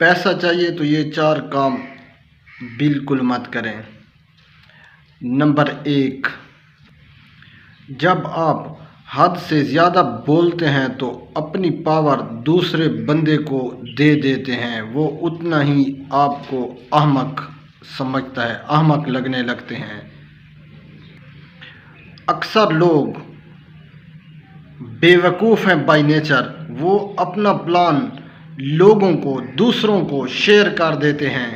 پیسہ چاہیے تو یہ 4 کام بالکل مت کریں۔ نمبر 1، جب آپ حد سے زیادہ بولتے ہیں تو اپنی پاور دوسرے بندے کو دے دیتے ہیں، وہ اتنا ہی آپ کو احمق سمجھتا ہے، احمق لگنے لگتے ہیں۔ اکثر لوگ بے وقوف ہیں بائی نیچر، وہ اپنا پلان لوگوں کو، دوسروں کو شیئر کر دیتے ہیں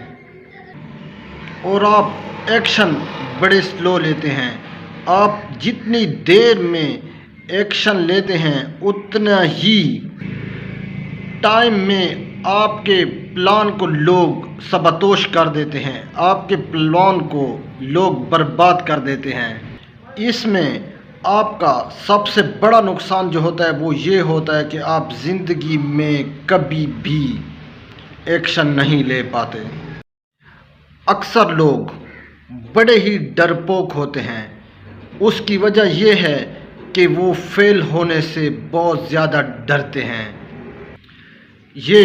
اور آپ ایکشن بڑے سلو لیتے ہیں۔ آپ جتنی دیر میں ایکشن لیتے ہیں اتنا ہی ٹائم میں آپ کے پلان کو لوگ سبوتاژ کر دیتے ہیں، آپ کے پلان کو لوگ برباد کر دیتے ہیں۔ اس میں آپ کا سب سے بڑا نقصان جو ہوتا ہے وہ یہ ہوتا ہے کہ آپ زندگی میں کبھی بھی ایکشن نہیں لے پاتے۔ اکثر لوگ بڑے ہی ڈرپوک ہوتے ہیں، اس کی وجہ یہ ہے کہ وہ فیل ہونے سے بہت زیادہ ڈرتے ہیں۔ یہ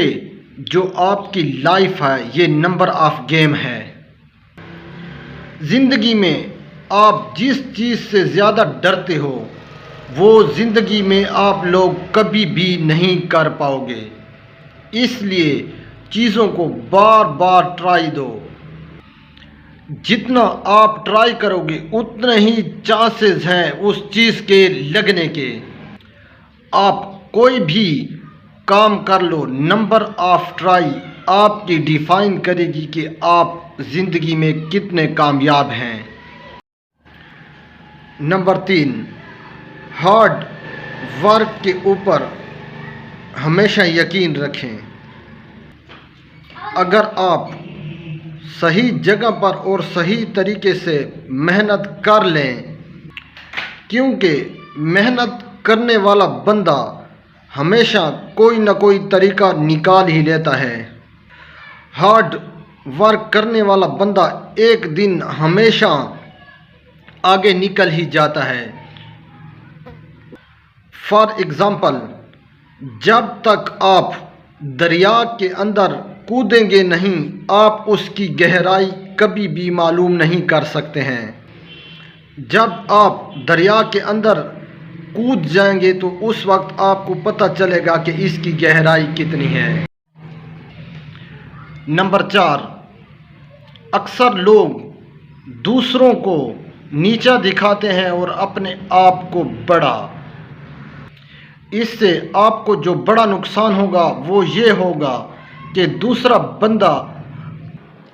جو آپ کی لائف ہے یہ نمبر آف گیم ہے۔ زندگی میں آپ جس چیز سے زیادہ ڈرتے ہو وہ زندگی میں آپ لوگ کبھی بھی نہیں کر پاؤ گے، اس لیے چیزوں کو بار بار ٹرائی دو۔ جتنا آپ ٹرائی کرو گے اتنا ہی چانسز ہیں اس چیز کے لگنے کے۔ آپ کوئی بھی کام کر لو، نمبر آف ٹرائی آپ کی ڈیفائن کرے گی کہ آپ زندگی میں کتنے کامیاب ہیں۔ نمبر 3، ہارڈ ورک کے اوپر ہمیشہ یقین رکھیں۔ اگر آپ صحیح جگہ پر اور صحیح طریقے سے محنت کر لیں، کیونکہ محنت کرنے والا بندہ ہمیشہ کوئی نہ کوئی طریقہ نکال ہی لیتا ہے۔ ہارڈ ورک کرنے والا بندہ ایک دن ہمیشہ آگے نکل ہی جاتا ہے۔ فار ایگزامپل، جب تک آپ دریا کے اندر کودیں گے نہیں آپ اس کی گہرائی کبھی بھی معلوم نہیں کر سکتے ہیں۔ جب آپ دریا کے اندر کود جائیں گے تو اس وقت آپ کو پتہ چلے گا کہ اس کی گہرائی کتنی ہے۔ نمبر 4، اکثر لوگ دوسروں کو نیچا دکھاتے ہیں اور اپنے آپ کو بڑا۔ اس سے آپ کو جو بڑا نقصان ہوگا وہ یہ ہوگا کہ دوسرا بندہ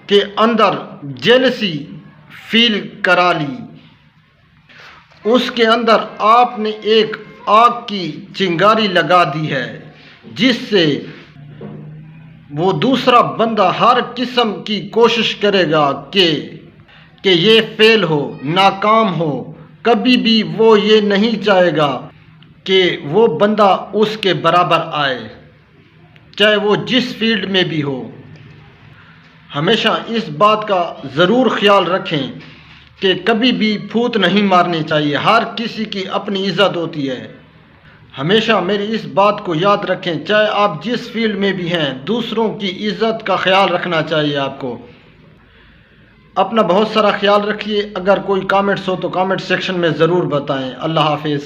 کے اندر جیلسی فیل کرا لی، اس کے اندر آپ نے ایک آگ کی چنگاری لگا دی ہے جس سے وہ دوسرا بندہ ہر قسم کی کوشش کرے گا کہ یہ فیل ہو، ناکام ہو۔ کبھی بھی وہ یہ نہیں چاہے گا کہ وہ بندہ اس کے برابر آئے، چاہے وہ جس فیلڈ میں بھی ہو۔ ہمیشہ اس بات کا ضرور خیال رکھیں کہ کبھی بھی پھوت نہیں مارنی چاہیے، ہر کسی کی اپنی عزت ہوتی ہے۔ ہمیشہ میری اس بات کو یاد رکھیں، چاہے آپ جس فیلڈ میں بھی ہیں، دوسروں کی عزت کا خیال رکھنا چاہیے آپ کو۔ اپنا بہت سارا خیال رکھیے۔ اگر کوئی کامنٹس ہو تو کامنٹ سیکشن میں ضرور بتائیں۔ اللہ حافظ۔